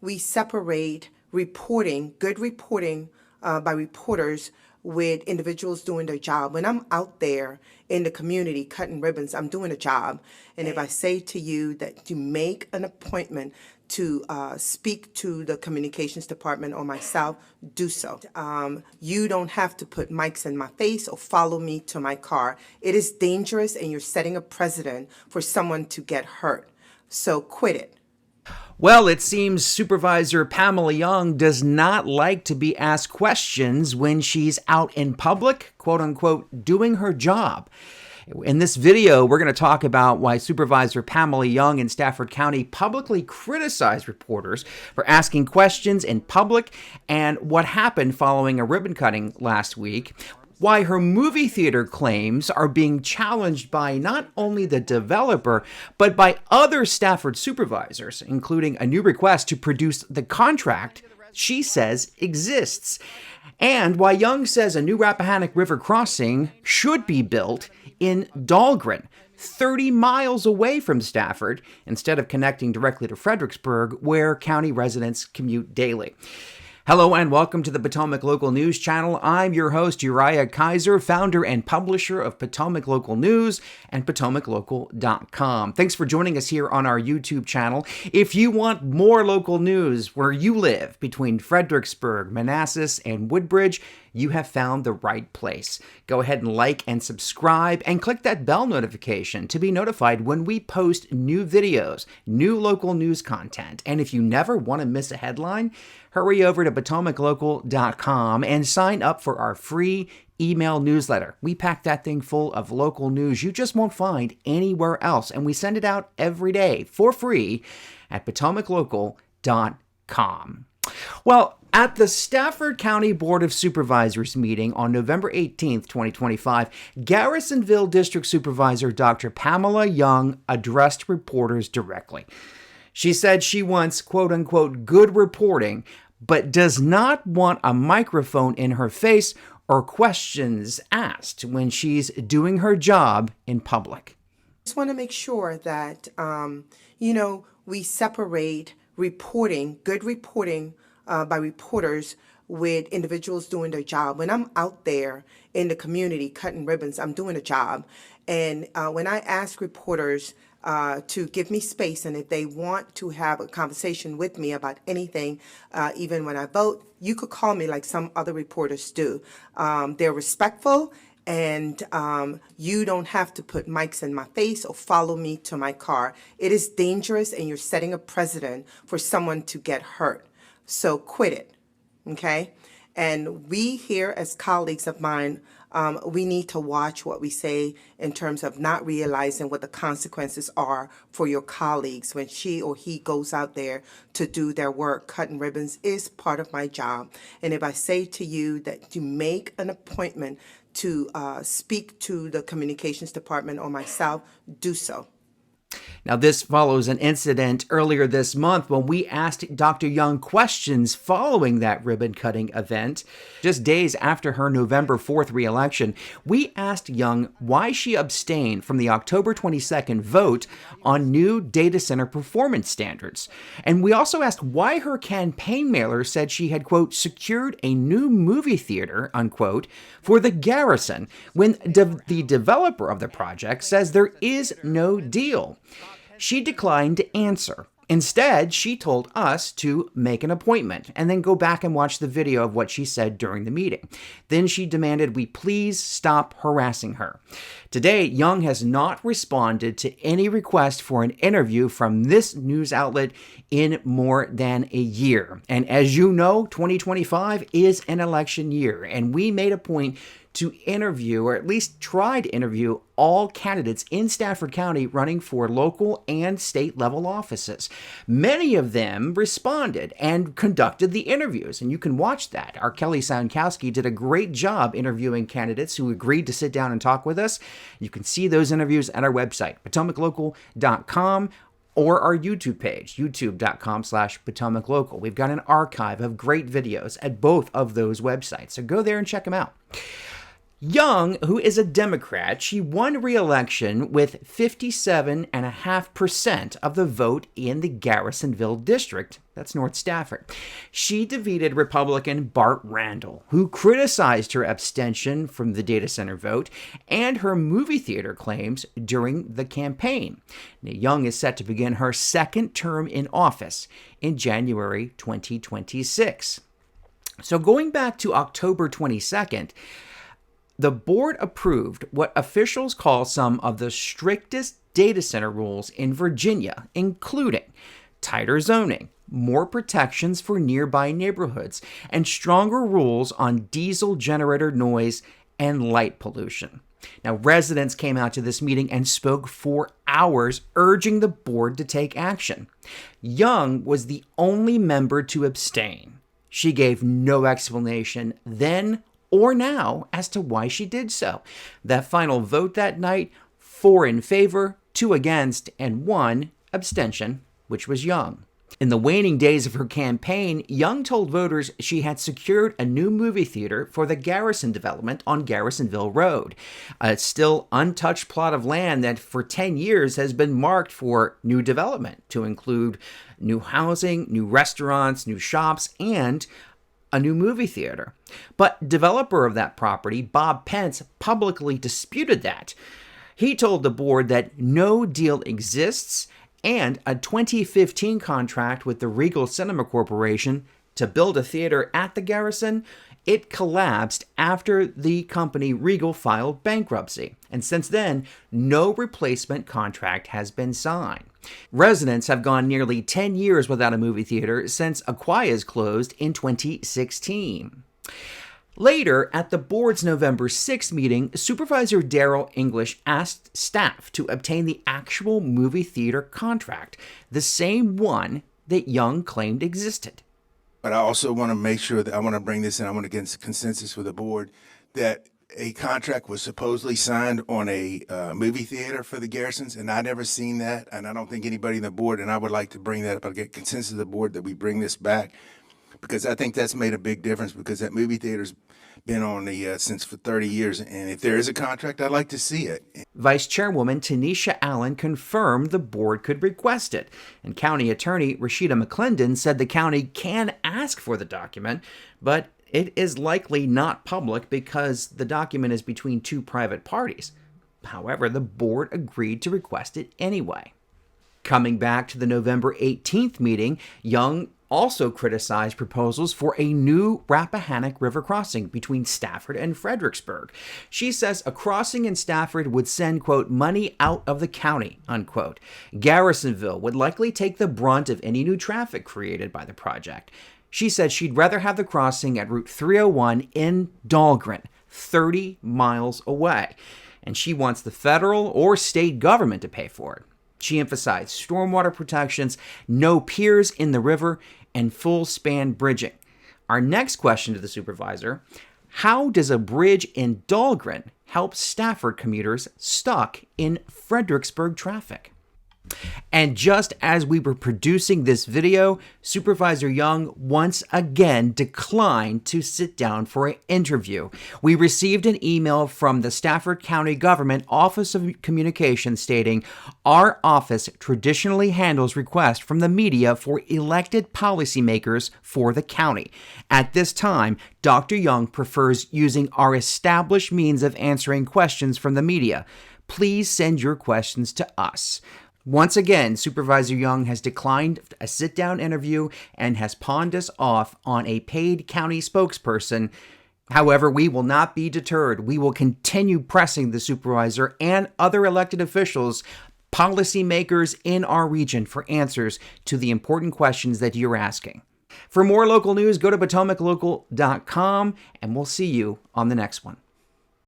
we separate reporting, good reporting by reporters with individuals doing their job. When I'm out there in the community cutting ribbons, I'm doing a job. And if I say to you that you make an appointment to speak to the communications department or myself, do so. You don't have to put mics in my face or follow me to my car. It is dangerous and you're setting a precedent for someone to get hurt. So quit it. Well, it seems Supervisor Pamela Yeung does not like to be asked questions when she's out in public, quote unquote, doing her job. In this video, we're going to talk about why Supervisor Pamela Yeung in Stafford County publicly criticized reporters for asking questions in public and what happened following a ribbon cutting last week. Why her movie theater claims are being challenged by not only the developer, but by other Stafford supervisors, including a new request to produce the contract she says exists. And why Yeung says a new Rappahannock River crossing should be built in Dahlgren, 30 miles away from Stafford, instead of connecting directly to Fredericksburg, where county residents commute daily. Hello and welcome to the Potomac Local News Channel. I'm your host, Uriah Kaiser, founder and publisher of Potomac Local News and PotomacLocal.com. Thanks for joining us here on our YouTube channel. If you want more local news where you live between Fredericksburg, Manassas, and Woodbridge, you have found the right place. Go ahead and like and subscribe and click that bell notification to be notified when we post new videos, new local news content. And if you never want to miss a headline, hurry over to PotomacLocal.com and sign up for our free email newsletter. We pack that thing full of local news you just won't find anywhere else, and we send it out every day for free at PotomacLocal.com. Well, at the Stafford County Board of Supervisors meeting on November 18th, 2025, Garrisonville District Supervisor Dr. Pamela Yeung addressed reporters directly. She said she wants, quote unquote, good reporting, but does not want a microphone in her face or questions asked when she's doing her job in public. I just want to make sure that, we separate reporting, good reporting by reporters with individuals doing their job. When I'm out there in the community cutting ribbons, I'm doing a job. And when I ask reporters to give me space, and if they want to have a conversation with me about anything, even when I vote, you could call me like some other reporters do. They're respectful, and you don't have to put mics in my face or follow me to my car. It is dangerous, and you're setting a precedent for someone to get hurt. So quit it, okay? And we here as colleagues of mine, we need to watch what we say in terms of not realizing what the consequences are for your colleagues when she or he goes out there to do their work. Cutting ribbons is part of my job. And if I say to you that you make an appointment to speak to the communications department or myself, do so. Now, this follows an incident earlier this month when we asked Dr. Yeung questions following that ribbon-cutting event. Just days after her November 4th re-election, we asked Yeung why she abstained from the October 22nd vote on new data center performance standards. And we also asked why her campaign mailer said she had, quote, secured a new movie theater, unquote, for the Garrison, when the developer of the project says there is no deal. She declined to answer. Instead, she told us to make an appointment and then go back and watch the video of what she said during the meeting. Then she demanded we please stop harassing her. Today, Yeung has not responded to any request for an interview from this news outlet in more than a year. And as you know, 2025 is an election year, and we made a point to interview, or at least try to interview, all candidates in Stafford County running for local and state level offices. Many of them responded and conducted the interviews, and you can watch that. Our Kelly Soundkowski did a great job interviewing candidates who agreed to sit down and talk with us. You can see those interviews at our website, PotomacLocal.com, or our YouTube page, youtube.com/PotomacLocal. We've got an archive of great videos at both of those websites, so go there and check them out. Yeung, who is a Democrat, she won re-election with 57.5% of the vote in the Garrisonville district. That's North Stafford. She defeated Republican Bart Randall, who criticized her abstention from the data center vote and her movie theater claims during the campaign. Now, Yeung is set to begin her second term in office in January 2026. So going back to October 22nd, the board approved what officials call some of the strictest data center rules in Virginia, including tighter zoning, more protections for nearby neighborhoods, and stronger rules on diesel generator noise and light pollution. Now, residents came out to this meeting and spoke for hours, urging the board to take action. Yeung was the only member to abstain. She gave no explanation then or now as to why she did so. That final vote that night, 4 in favor, 2 against, and 1 abstention, which was Yeung. In the waning days of her campaign, Yeung told voters she had secured a new movie theater for the Garrison development on Garrisonville Road, a still untouched plot of land that for 10 years has been marked for new development, to include new housing, new restaurants, new shops, and a new movie theater. But developer of that property, Bob Pence, publicly disputed that. He told the board that no deal exists and a 2015 contract with the Regal Cinema Corporation to build a theater at the Garrison, it collapsed after the company Regal filed bankruptcy. And since then, no replacement contract has been signed. Residents have gone nearly 10 years without a movie theater since Aquaya's closed in 2016. Later, at the board's November 6th meeting, Supervisor Daryl English asked staff to obtain the actual movie theater contract, the same one that Yeung claimed existed. But I also want to make sure that I want to bring this in. I want to get consensus with the board that a contract was supposedly signed on a movie theater for the Garrisons, and I never seen that, and I don't think anybody in the board, and I would like to bring that up. I'll get consensus of the board that we bring this back, because I think that's made a big difference, because that movie theater's been on the since for 30 years, and if there is a contract, I'd like to see it. Vice Chairwoman Tanisha Allen confirmed the board could request it, and County Attorney Rashida McClendon said the county can ask for the document, but it is likely not public because the document is between 2 private parties. However, the board agreed to request it anyway. Coming back to the November 18th meeting, Yeung also criticized proposals for a new Rappahannock River crossing between Stafford and Fredericksburg. She says a crossing in Stafford would send, quote, money out of the county, unquote. Garrisonville would likely take the brunt of any new traffic created by the project. She said she'd rather have the crossing at Route 301 in Dahlgren, 30 miles away, and she wants the federal or state government to pay for it. She emphasized stormwater protections, no piers in the river, and full span bridging. Our next question to the supervisor: how does a bridge in Dahlgren help Stafford commuters stuck in Fredericksburg traffic? And just as we were producing this video, Supervisor Yeung once again declined to sit down for an interview. We received an email from the Stafford County Government Office of Communication stating, "Our office traditionally handles requests from the media for elected policymakers for the county. At this time, Dr. Yeung prefers using our established means of answering questions from the media. Please send your questions to us." Once again, Supervisor Yeung has declined a sit-down interview and has pawned us off on a paid county spokesperson. However, we will not be deterred. We will continue pressing the supervisor and other elected officials, policymakers in our region, for answers to the important questions that you're asking. For more local news, go to PotomacLocal.com, and we'll see you on the next one.